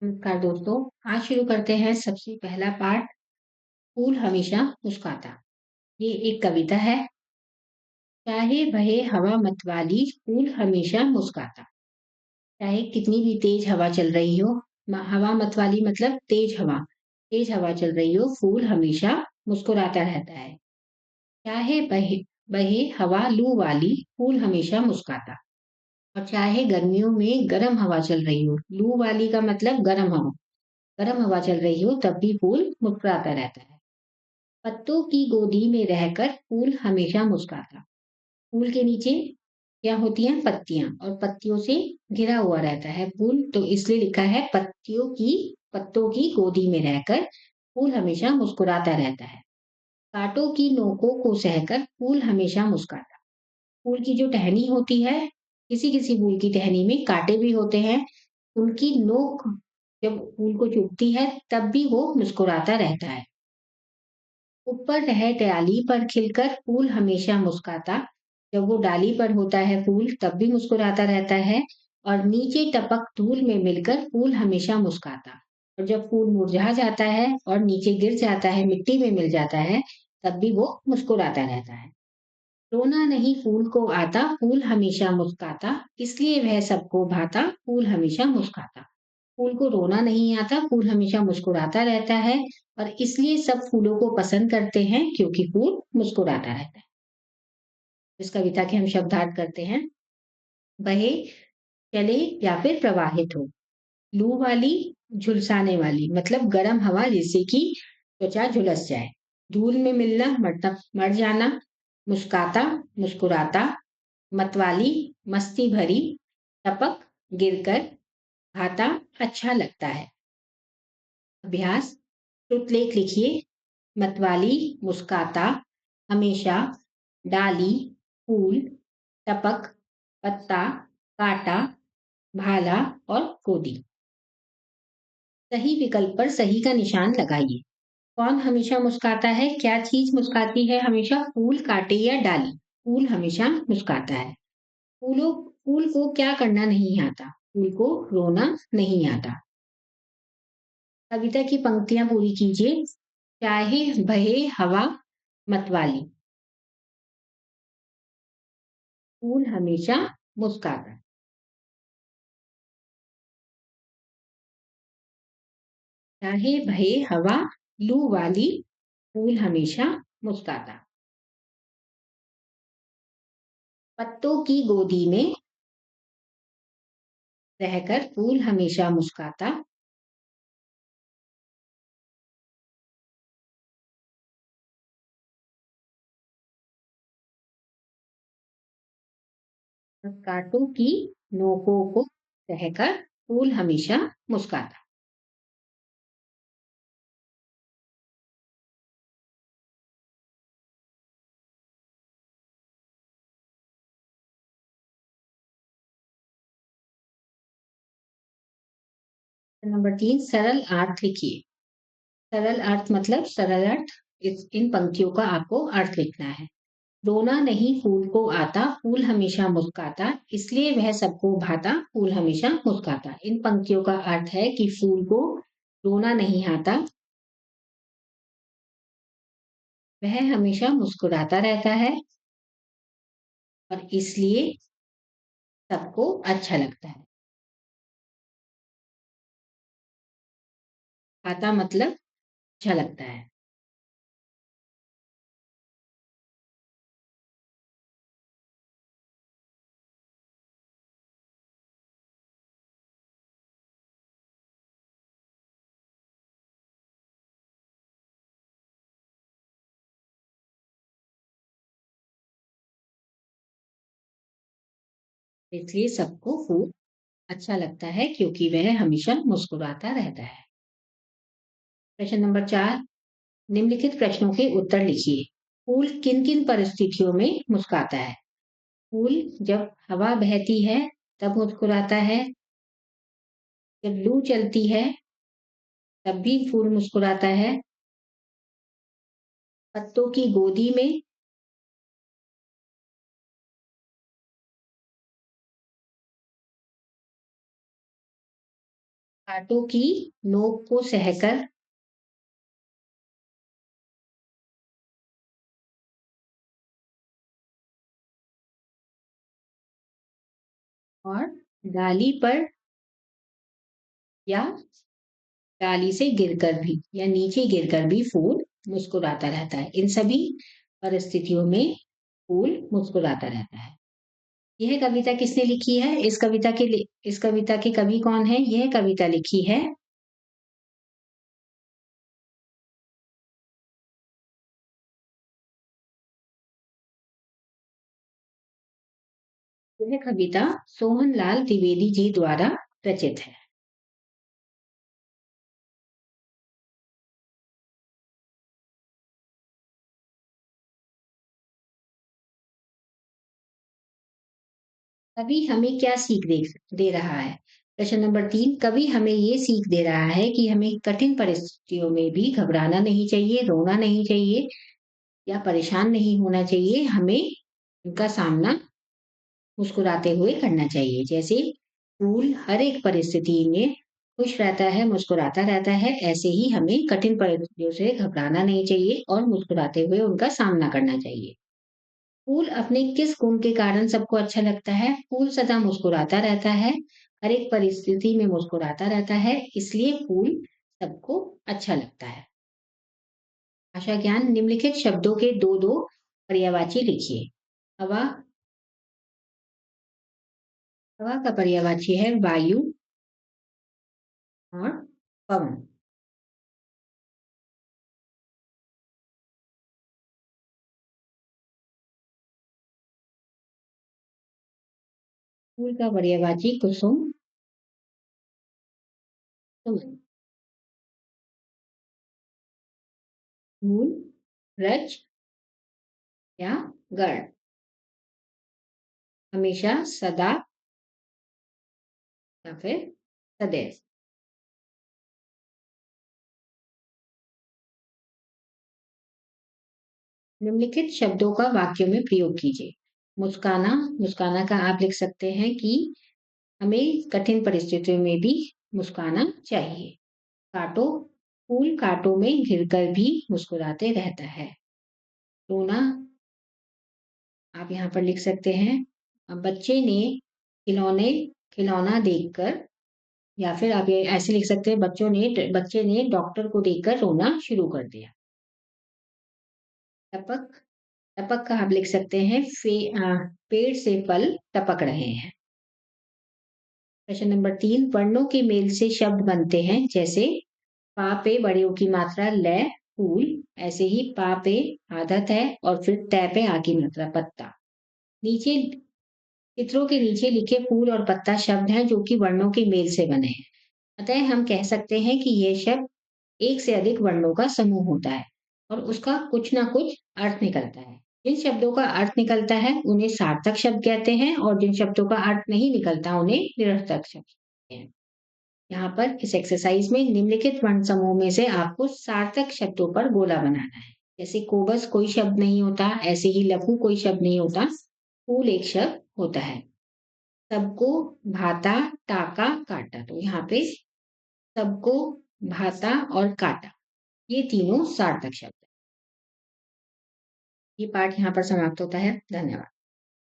नमस्कार दोस्तों। आज शुरू करते हैं सबसे पहला पाठ। फूल हमेशा मुस्कुराता। ये एक कविता है। चाहे बहे हवा मतवाली, फूल हमेशा मुस्कुराता। चाहे कितनी भी तेज हवा चल रही हो, हवा मतवाली मतलब तेज हवा चल रही हो, फूल हमेशा मुस्कुराता रहता है। चाहे बहे बहे हवा लू वाली, फूल हमेशा मुस्कुराता। और चाहे गर्मियों में गर्म हवा चल रही हो, लू वाली का मतलब गर्म हवा चल रही हो, तब भी फूल मुस्कुराता रहता है। पत्तों की गोदी में रहकर फूल हमेशा मुस्कुराता। फूल के नीचे क्या होती हैं? पत्तियां, और पत्तियों से घिरा हुआ रहता है फूल, तो इसलिए लिखा है पत्तों की गोदी में रहकर फूल हमेशा मुस्कुराता रहता है। कांटों की नोकों को सहकर फूल हमेशा मुस्कुराता। फूल की जो टहनी होती है, किसी किसी फूल की टहनी में कांटे भी होते हैं। उनकी नोक जब फूल को चुभती है, तब भी वो मुस्कुराता रहता है। ऊपर रहे डाली पर खिलकर फूल हमेशा मुस्कुराता। जब वो डाली पर होता है फूल, तब भी मुस्कुराता रहता है। और नीचे टपक धूल में मिलकर फूल हमेशा मुस्कुराता। और जब फूल मुरझा जाता है और नीचे गिर जाता है, मिट्टी में मिल जाता है, तब भी वो मुस्कुराता रहता है। रोना नहीं फूल को आता, फूल हमेशा मुस्कुराता, इसलिए वह सबको भाता, फूल हमेशा मुस्कुराता। फूल को रोना नहीं आता, फूल हमेशा मुस्कुराता रहता है। और इसलिए सब फूलों को पसंद करते हैं, क्योंकि फूल मुस्कुराता रहता है। इस कविता के हम शब्दार्थ करते हैं। बहे, चले या फिर प्रवाहित हो। लू वाली, झुलसाने वाली मतलब गर्म हवा जिससे कि त्वचा झुलस जाए। धूल में मिलना मतलब मर जाना। मुस्काता, मुस्कुराता। मतवाली, मस्ती भरी। टपक, गिरकर। भाता, अच्छा लगता है। अभ्यास, श्रुतलेख लिखिए। मतवाली, मुस्काता, हमेशा, डाली, फूल, टपक, पत्ता, कांटा, भाला और गोदी। सही विकल्प पर सही का निशान लगाइए। कौन हमेशा मुस्काता है? क्या चीज मुस्काती है हमेशा? फूल, कांटे या डाली? फूल हमेशा मुस्काता है। फूल को क्या करना नहीं आता? फूल को रोना नहीं आता। कविता की पंक्तियां पूरी कीजिए। चाहे बहे हवा मतवाली, फूल हमेशा मुस्काता। चाहे बहे हवा लू वाली, फूल हमेशा मुस्काता। पत्तों की गोदी में रहकर फूल हमेशा मुस्काता। कांटों की नोकों को सहकर फूल हमेशा मुस्काता। नंबर 3, सरल अर्थ लिखिए। सरल अर्थ मतलब सरल अर्थ। इन पंक्तियों का आपको अर्थ लिखना है। रोना नहीं फूल को आता, फूल हमेशा मुस्काता, इसलिए वह सबको भाता, फूल हमेशा मुस्काता। इन पंक्तियों का अर्थ है कि फूल को रोना नहीं आता, वह हमेशा मुस्कुराता रहता है, और इसलिए सबको अच्छा लगता है। आता मतलब अच्छा लगता है। इसलिए सबको फूल अच्छा लगता है, क्योंकि वह हमेशा मुस्कुराता रहता है। प्रश्न नंबर 4, निम्नलिखित प्रश्नों के उत्तर लिखिए। फूल किन किन परिस्थितियों में मुस्कुराता है? फूल जब हवा बहती है तब मुस्कुराता है। जब लू चलती है तब भी फूल मुस्कुराता है। पत्तों की गोदी में कांटों की नोक को सहकर और डाली पर या डाली से गिरकर भी या नीचे गिरकर भी फूल मुस्कुराता रहता है। इन सभी परिस्थितियों में फूल मुस्कुराता रहता है। यह कविता किसने लिखी है? इस कविता के कवि कौन है? यह कविता लिखी है यह कविता सोहनलाल द्विवेदी जी द्वारा रचित है। कवि हमें क्या सीख दे रहा है? प्रश्न नंबर 3, कवि हमें ये सीख दे रहा है कि हमें कठिन परिस्थितियों में भी घबराना नहीं चाहिए, रोना नहीं चाहिए या परेशान नहीं होना चाहिए। हमें उनका सामना मुस्कुराते हुए करना चाहिए। जैसे फूल हर एक परिस्थिति में खुश रहता है, मुस्कुराता रहता है, ऐसे ही हमें कठिन परिस्थितियों से घबराना नहीं चाहिए और मुस्कुराते हुए उनका सामना करना चाहिए। फूल अपने किस गुण के कारण सबको अच्छा लगता है? फूल सदा मुस्कुराता रहता है, हर एक परिस्थिति में मुस्कुराता रहता है, इसलिए फूल सबको अच्छा लगता है। भाषा ज्ञान, निम्नलिखित शब्दों के दो पर्यायवाची लिखिए। हवा, हवा का पर्यायवाची है वायु और पवन। फूल का पर्यायवाची कुसुम, सुमन। मूल, रज या गण। हमेशा, सदा या फिर सदैव। निम्नलिखित शब्दों का वाक्यों में प्रयोग कीजिए। मुस्काना, मुस्काना का आप लिख सकते हैं कि हमें कठिन परिस्थितियों में भी मुस्काना चाहिए। कांटो, फूल कांटों में घिरकर भी मुस्कुराते रहता है। रोना, आप यहाँ पर लिख सकते हैं बच्चे ने खिलौने खिलौना देखकर, या फिर आप ये ऐसे लिख सकते हैं बच्चे ने डॉक्टर को देखकर रोना शुरू कर दिया। टपक, टपक का आप लिख सकते हैं पेड़ से फल टपक रहे हैं। प्रश्न नंबर 3, वर्णों के मेल से शब्द बनते हैं। जैसे पा पे बड़े की मात्रा ल फूल, ऐसे ही पा पे आदत है और फिर तै पे आ की मात्रा पत्ता। नीचे चित्रों के नीचे लिखे फूल और पत्ता शब्द हैं जो कि वर्णों के मेल से बने हैं। अतः हम कह सकते हैं कि यह शब्द एक से अधिक वर्णों का समूह होता है और उसका कुछ ना कुछ अर्थ निकलता है। जिन शब्दों का अर्थ निकलता है उन्हें सार्थक शब्द कहते हैं और जिन शब्दों का अर्थ नहीं निकलता उन्हें निरर्थक शब्द कहते हैं। यहाँ पर इस एक्सरसाइज में निम्नलिखित वर्ण समूह में से आपको सार्थक शब्दों पर गोला बनाना है। जैसे कोबस कोई शब्द नहीं होता, ऐसे ही लघु कोई शब्द नहीं होता, फूल एक शब्द होता है। सबको भाता, टाका, काटा, तो यहाँ पे सबको, भाता और काटा, ये तीनों सार्थक शब्द हैं। ये पाठ यहाँ पर समाप्त होता है। धन्यवाद।